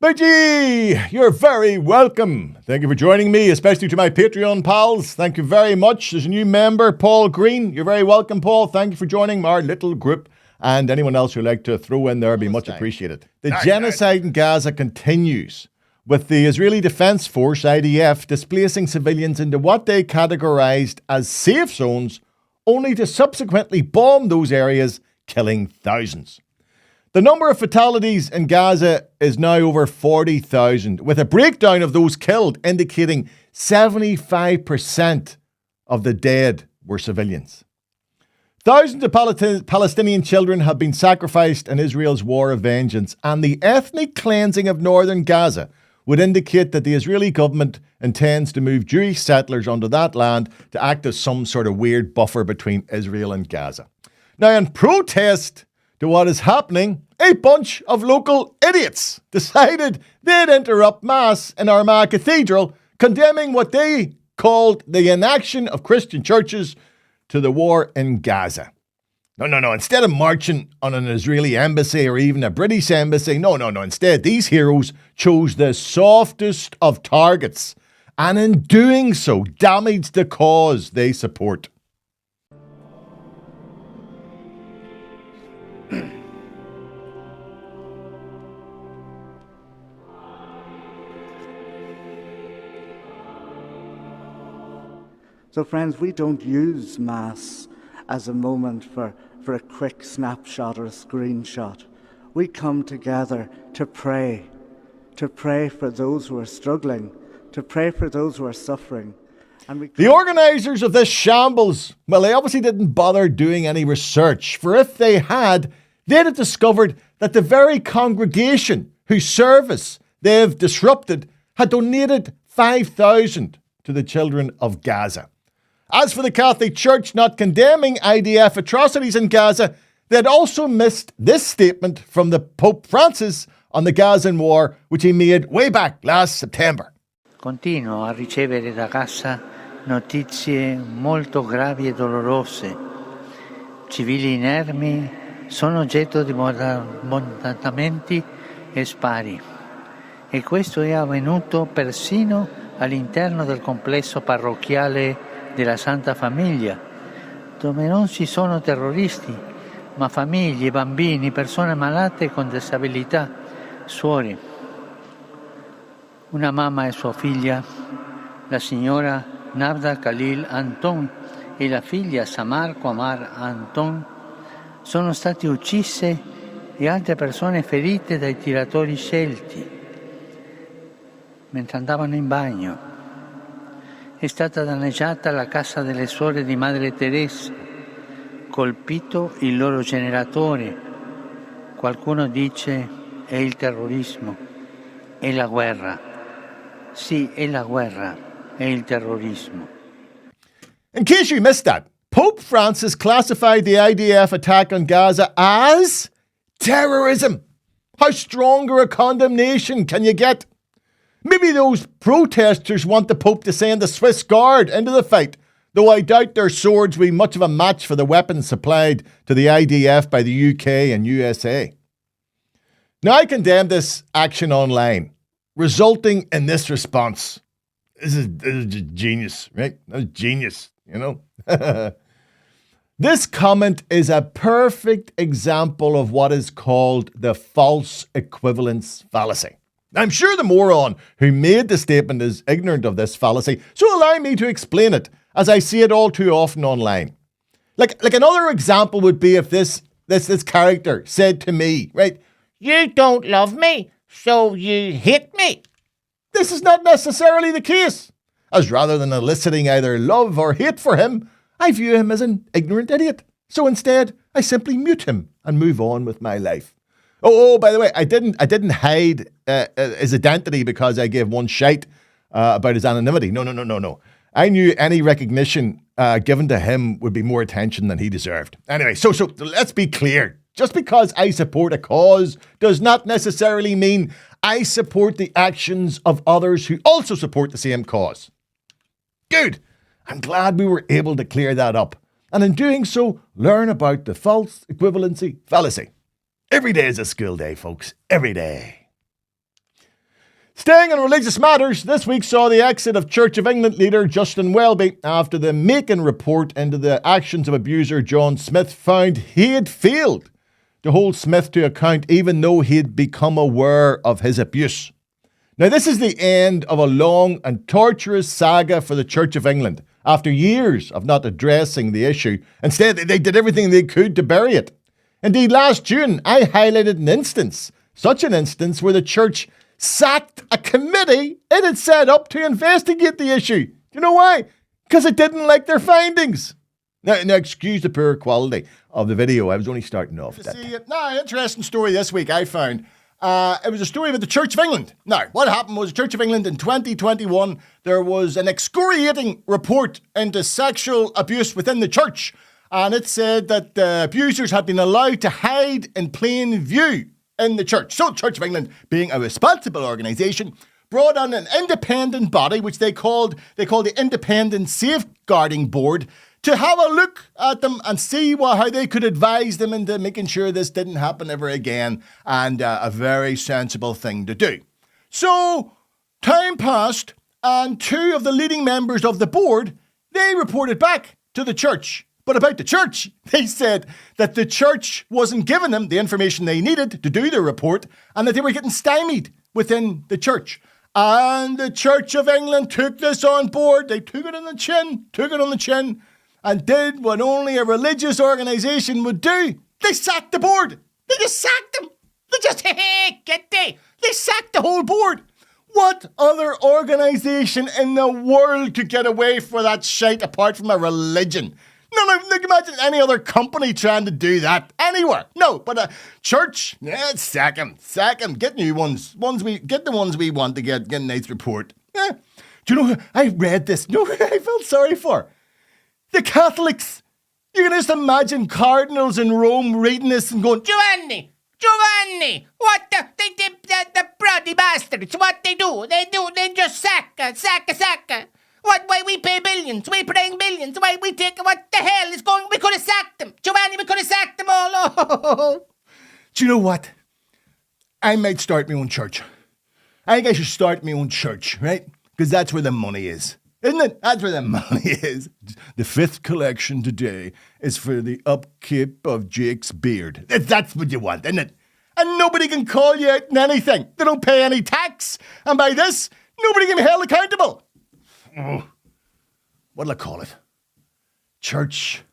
Biggie, you're very welcome. Thank you for joining me, especially to my Patreon pals. Thank you very much. There's a new member, Paul Green. You're very welcome, Paul. Thank you for joining our little group. And anyone else who'd like to throw in there would be much appreciated. The genocide in Gaza continues, with the Israeli Defense Force, IDF, displacing civilians into what they categorized as safe zones, only to subsequently bomb those areas, killing thousands. The number of fatalities in Gaza is now over 40,000, with a breakdown of those killed indicating 75% of the dead were civilians. Thousands of Palestinian children have been sacrificed in Israel's war of vengeance, and the ethnic cleansing of northern Gaza would indicate that the Israeli government intends to move Jewish settlers onto that land to act as some sort of weird buffer between Israel and Gaza. Now, in protest to what is happening, a bunch of local idiots decided they'd interrupt Mass in Armagh Cathedral, condemning what they called the inaction of Christian churches to the war in Gaza. No. Instead of marching on an Israeli embassy or even a British embassy, no. Instead, these heroes chose the softest of targets, and in doing so, damaged the cause they support. So friends, we don't use Mass as a moment for a quick snapshot or a screenshot. We come together to pray for those who are struggling, to pray for those who are suffering. And the organisers of this shambles, well, they obviously didn't bother doing any research, for if they had, they'd have discovered that the very congregation whose service they've disrupted had donated 5,000 to the children of Gaza. As for the Catholic Church not condemning IDF atrocities in Gaza, they'd also missed this statement from the Pope Francis on the Gazan war, which he made way back last September. Continuo a ricevere da Gaza notizie molto gravi e dolorose. Civili inermi sono oggetto di bombardamenti e spari. E questo è avvenuto persino all'interno del complesso parrocchiale della Santa Famiglia, dove non ci sono terroristi, ma famiglie, bambini, persone malate con disabilità, suore. Una mamma e sua figlia, la signora Navda Khalil Anton e la figlia Samar Qamar Anton, sono state uccise e altre persone ferite dai tiratori scelti mentre andavano in bagno. È stata danneggiata la casa delle suore di Madre Teresa, colpito il loro generatore. Qualcuno dice è il terrorismo, è la guerra. Sì, è la guerra, è il terrorismo. In case you missed that, Pope Francis classified the IDF attack on Gaza as terrorism. How stronger a condemnation can you get? Maybe those protesters want the Pope to send the Swiss Guard into the fight, though I doubt their swords will be much of a match for the weapons supplied to the IDF by the UK and USA. Now, I condemn this action online, resulting in this response. This is just genius, right? That's genius, you know? This comment is a perfect example of what is called the false equivalence fallacy. I'm sure the moron who made the statement is ignorant of this fallacy, so allow me to explain it, as I see it all too often online. Like another example would be if this character said to me, right, "You don't love me, so you hate me." This is not necessarily the case, as rather than eliciting either love or hate for him, I view him as an ignorant idiot. So instead, I simply mute him and move on with my life. Oh, by the way, I didn't hide his identity because I gave one shite about his anonymity. No. I knew any recognition given to him would be more attention than he deserved. Anyway, so let's be clear. Just because I support a cause does not necessarily mean I support the actions of others who also support the same cause. Good. I'm glad we were able to clear that up. And in doing so, learn about the false equivalency fallacy. Every day is a school day, folks. Every day. Staying on religious matters, this week saw the exit of Church of England leader Justin Welby after the Macon report into the actions of abuser John Smith found he had failed to hold Smith to account even though he had become aware of his abuse. Now, this is the end of a long and torturous saga for the Church of England after years of not addressing the issue. Instead, they did everything they could to bury it. Indeed, last June, I highlighted such an instance where the church sacked a committee it had set up to investigate the issue. Do you know why? Because it didn't like their findings. Now, excuse the poor quality of the video. I was only starting off. Interesting story this week I found. It was a story about the Church of England. Now, what happened was the Church of England in 2021, there was an excoriating report into sexual abuse within the church. And it said that the abusers had been allowed to hide in plain view in the church. So Church of England, being a responsible organisation, brought on an independent body, which they called the Independent Safeguarding Board, to have a look at them and see how they could advise them into making sure this didn't happen ever again, and a very sensible thing to do. So time passed, and two of the leading members of the board, they reported back to the church. But about the church, they said that the church wasn't giving them the information they needed to do their report and that they were getting stymied within the church. And the Church of England took this on board. They took it on the chin, and did what only a religious organisation would do. They sacked the board. They just sacked them. They sacked the whole board. What other organisation in the world could get away for that shite apart from a religion? No, look, imagine any other company trying to do that anywhere. No, but a church, sack them. Get new ones. Get the ones we want to get a nice report. Do you know, I read this. No, I felt sorry for the Catholics. You can just imagine cardinals in Rome reading this and going, Giovanni, what the bloody bastards, what they do, they just sack. Why we pay billions? We paying billions. Why we take? What the hell is going? We could have sacked them, Giovanni. We could have sacked them all. Oh. Do you know what? I might start my own church. I think I should start my own church, right? Because that's where the money is, isn't it? That's where the money is. The fifth collection today is for the upkeep of Jake's beard. That's what you want, isn't it? And nobody can call you out in anything. They don't pay any tax, and by this, nobody can be held accountable. What'll I call it? Church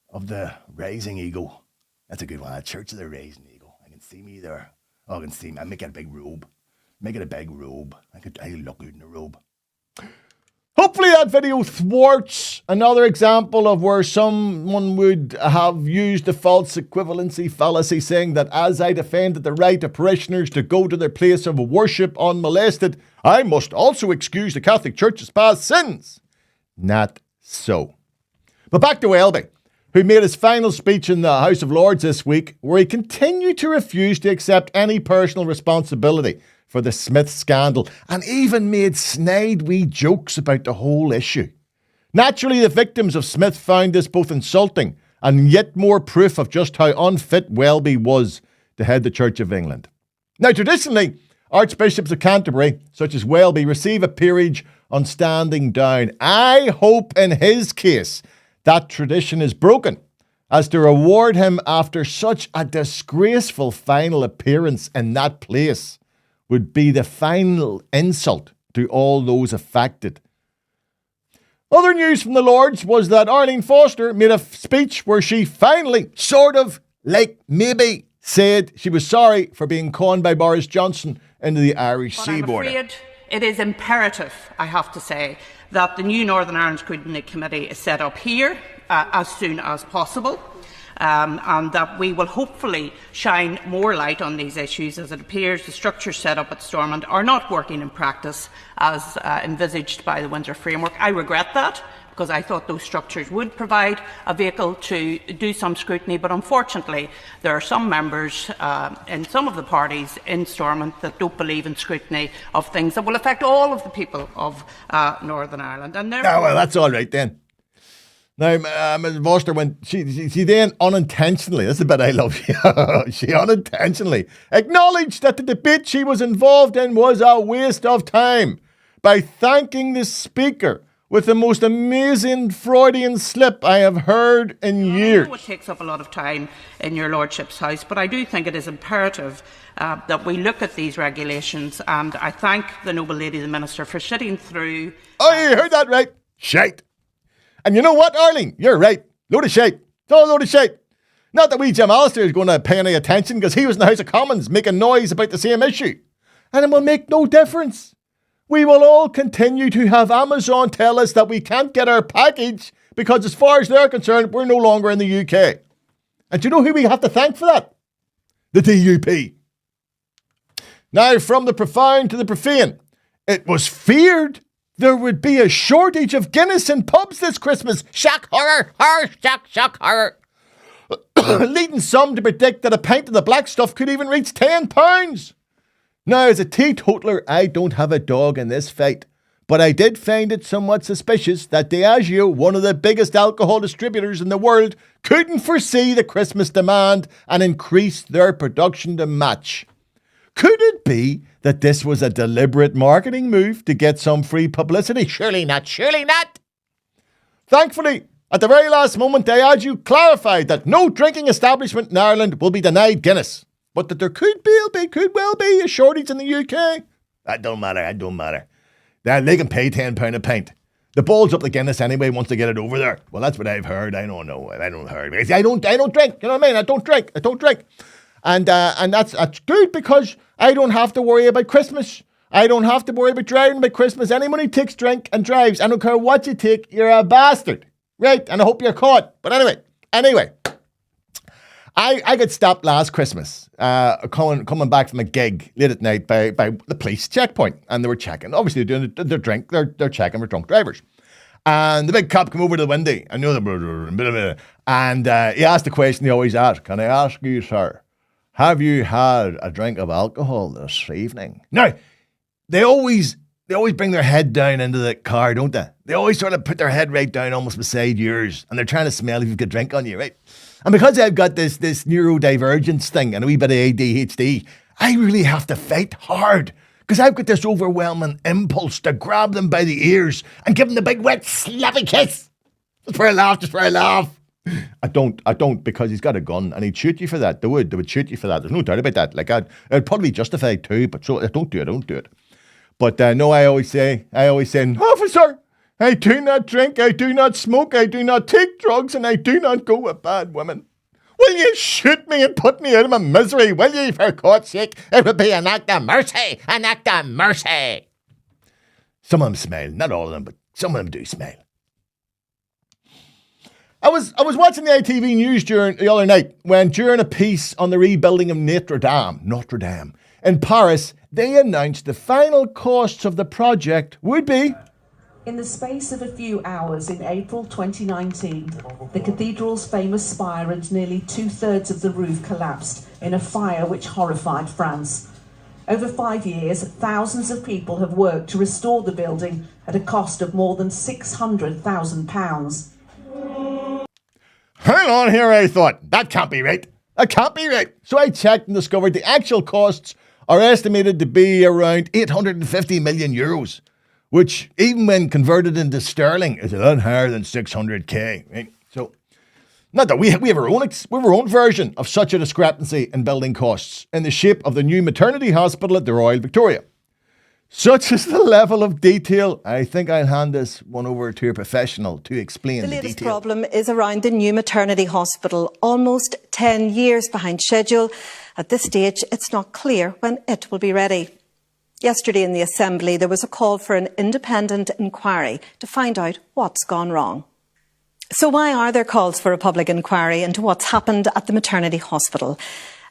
of the Rising Eagle. That's a good one. Church of the Rising Eagle. I can see me there. I can see me. I make it a big robe. I look good in a robe. Hopefully that video thwarts another example of where someone would have used the false equivalency fallacy, saying that as I defended the right of parishioners to go to their place of worship unmolested, I must also excuse the Catholic Church's past sins. Not so. But back to Welby, who made his final speech in the House of Lords this week, where he continued to refuse to accept any personal responsibility for the Smith scandal, and even made snide wee jokes about the whole issue. Naturally, the victims of Smith found this both insulting and yet more proof of just how unfit Welby was to head the Church of England. Now, traditionally, Archbishops of Canterbury, such as Welby, receive a peerage on standing down. I hope in his case that tradition is broken, as to reward him after such a disgraceful final appearance in that place would be the final insult to all those affected. Other news from the Lords was that Arlene Foster made a speech where she finally, maybe, said she was sorry for being conned by Boris Johnson into the Irish Sea border. I'm afraid it is imperative, I have to say, that the new Northern Ireland Scrutiny Committee is set up here as soon as possible. And that we will hopefully shine more light on these issues, as it appears the structures set up at Stormont are not working in practice as envisaged by the Windsor Framework. I regret that, because I thought those structures would provide a vehicle to do some scrutiny, but unfortunately there are some members in some of the parties in Stormont that don't believe in scrutiny of things that will affect all of the people of Northern Ireland. And well, that's all right then. Now, Ms. Foster, when she then unintentionally, this is the bit I love, she unintentionally acknowledged that the debate she was involved in was a waste of time by thanking the speaker with the most amazing Freudian slip I have heard in years. I know it takes up a lot of time in your Lordship's house, but I do think it is imperative that we look at these regulations, and I thank the noble lady, the Minister, for sitting through... Oh, you heard that right. Shite. And you know what, Arlene? You're right. Load of shite. It's all a load of shite. Not that wee Jim Alistair is going to pay any attention because he was in the House of Commons making noise about the same issue. And it will make no difference. We will all continue to have Amazon tell us that we can't get our package because as far as they're concerned, we're no longer in the UK. And do you know who we have to thank for that? The DUP. Now, from the profound to the profane, it was feared there would be a shortage of Guinness in pubs this Christmas. Shock horror, horror, shock horror. Leading some to predict that a pint of the black stuff could even reach £10. Now, as a teetotaler, I don't have a dog in this fight, but I did find it somewhat suspicious that Diageo, one of the biggest alcohol distributors in the world, couldn't foresee the Christmas demand and increased their production to match. Could it be that this was a deliberate marketing move to get some free publicity? Surely not, surely not. Thankfully, at the very last moment, Diageo clarified that no drinking establishment in Ireland will be denied Guinness, but that there could well be a shortage in the UK. That don't matter. They can pay £10 a pint. The ball's up the Guinness anyway once they get it over there. Well, that's what I've heard. I don't know. I don't drink. You know what I mean? I don't drink. And that's good because I don't have to worry about Christmas. I don't have to worry about driving about Christmas. Anyone who takes drink and drives, I don't care what you take, you're a bastard. Right? And I hope you're caught. But anyway. I got stopped last Christmas coming back from a gig late at night by the police checkpoint. And they were checking. Obviously, they're doing their drink. They're checking for drunk drivers. And the big cop came over to the window. I knew them. And he asked the question he always asks. Can I ask you, sir, have you had a drink of alcohol this evening? Now, they always bring their head down into the car, don't they? They always sort of put their head right down almost beside yours. And they're trying to smell if you've got drink on you, right? And because I've got this neurodivergence thing and a wee bit of ADHD, I really have to fight hard. Because I've got this overwhelming impulse to grab them by the ears and give them the big wet slappy kiss. Just for a laugh. I don't, because he's got a gun and he'd shoot you for that. They would shoot you for that. There's no doubt about that. Like I'd probably be justified too, but so don't do it. But no, I always say, officer, I do not drink, I do not smoke, I do not take drugs, and I do not go with bad women. Will you shoot me and put me out of my misery, will you, for God's sake? It would be an act of mercy, Some of them smile, not all of them, but some of them do smile. I was watching the ITV news the other night when, during a piece on the rebuilding of Notre Dame, in Paris, they announced the final costs of the project would be... In the space of a few hours in April 2019, the cathedral's famous spire and nearly 2/3 of the roof collapsed in a fire which horrified France. Over 5 years, thousands of people have worked to restore the building at a cost of more than £600,000. Hang on here, I thought. That can't be right. So I checked and discovered the actual costs are estimated to be around 850 million euros. Which, even when converted into sterling, is a lot higher than 600k. Right? So, not that we have our own version of such a discrepancy in building costs in the shape of the new maternity hospital at the Royal Victoria. Such is the level of detail. I think I'll hand this one over to a professional to explain the detail. The latest problem is around the new maternity hospital, almost 10 years behind schedule. At this stage, it's not clear when it will be ready. Yesterday in the Assembly, there was a call for an independent inquiry to find out what's gone wrong. So why are there calls for a public inquiry into what's happened at the maternity hospital?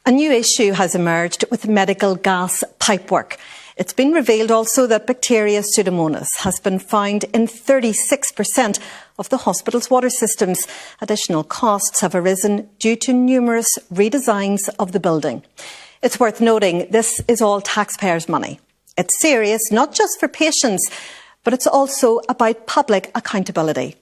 A new issue has emerged with medical gas pipework. It's been revealed also that bacteria Pseudomonas has been found in 36% of the hospital's water systems. Additional costs have arisen due to numerous redesigns of the building. It's worth noting this is all taxpayers' money. It's serious, not just for patients, but it's also about public accountability.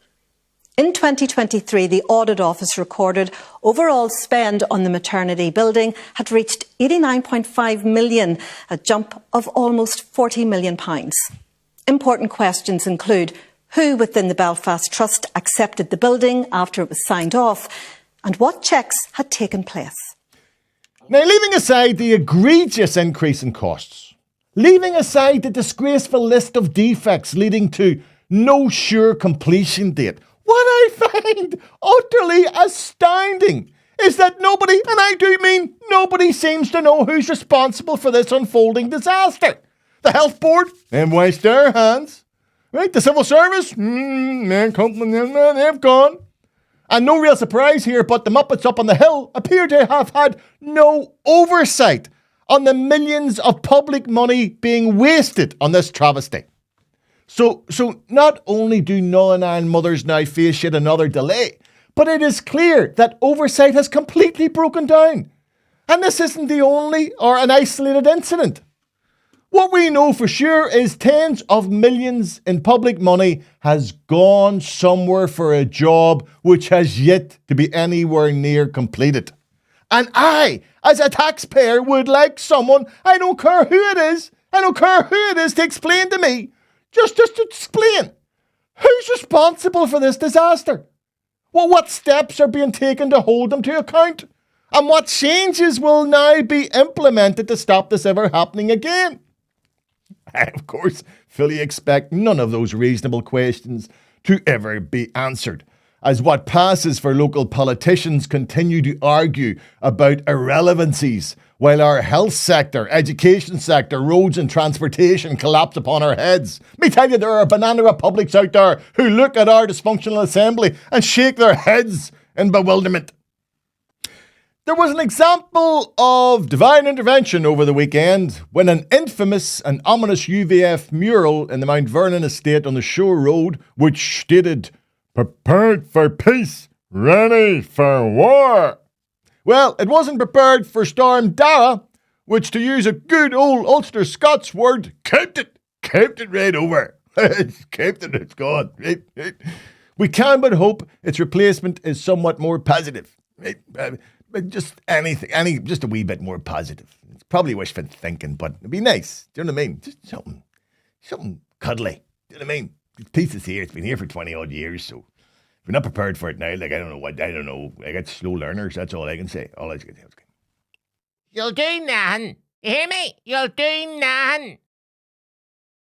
In 2023, the Audit Office recorded overall spend on the maternity building had reached £89.5 million, a jump of almost £40 million. Important questions include who within the Belfast Trust accepted the building after it was signed off, and what checks had taken place. Now, leaving aside the egregious increase in costs, leaving aside the disgraceful list of defects leading to no sure completion date, what I find utterly astounding is that nobody, and I do mean nobody, seems to know who's responsible for this unfolding disaster. The Health Board, they've washed their hands. Right, the Civil Service, they've gone. And no real surprise here, but the Muppets up on the hill appear to have had no oversight on the millions of public money being wasted on this travesty. So not only do Northern Ireland mothers now face yet another delay, but it is clear that oversight has completely broken down. And this isn't the only or an isolated incident. What we know for sure is tens of millions in public money has gone somewhere for a job which has yet to be anywhere near completed. And I, as a taxpayer, would like someone, I don't care who it is, to explain to me, just to explain, who's responsible for this disaster? Well, what steps are being taken to hold them to account? And what changes will now be implemented to stop this ever happening again? I, of course, fully expect none of those reasonable questions to ever be answered, as what passes for local politicians continue to argue about irrelevancies, while our health sector, education sector, roads and transportation collapse upon our heads. Me tell you, there are banana republics out there who look at our dysfunctional assembly and shake their heads in bewilderment. There was an example of divine intervention over the weekend when an infamous and ominous UVF mural in the Mount Vernon estate on the Shore Road, which stated, "Prepared for peace, ready for war." Well, it wasn't prepared for Storm Darragh, which, to use a good old Ulster Scots word, kept it right over. Kept it, it's gone. Right. We can but hope its replacement is somewhat more positive. Right. Just anything, just a wee bit more positive. It's probably wishful thinking, but it'd be nice. Do you know what I mean? Just something cuddly. Do you know what I mean? The piece is here. It's been here for 20 odd years, so if we're not prepared for it now, like, I don't know. I got slow learners. That's all I can say. All I can say. You'll do nothing. You hear me? You'll do nothing.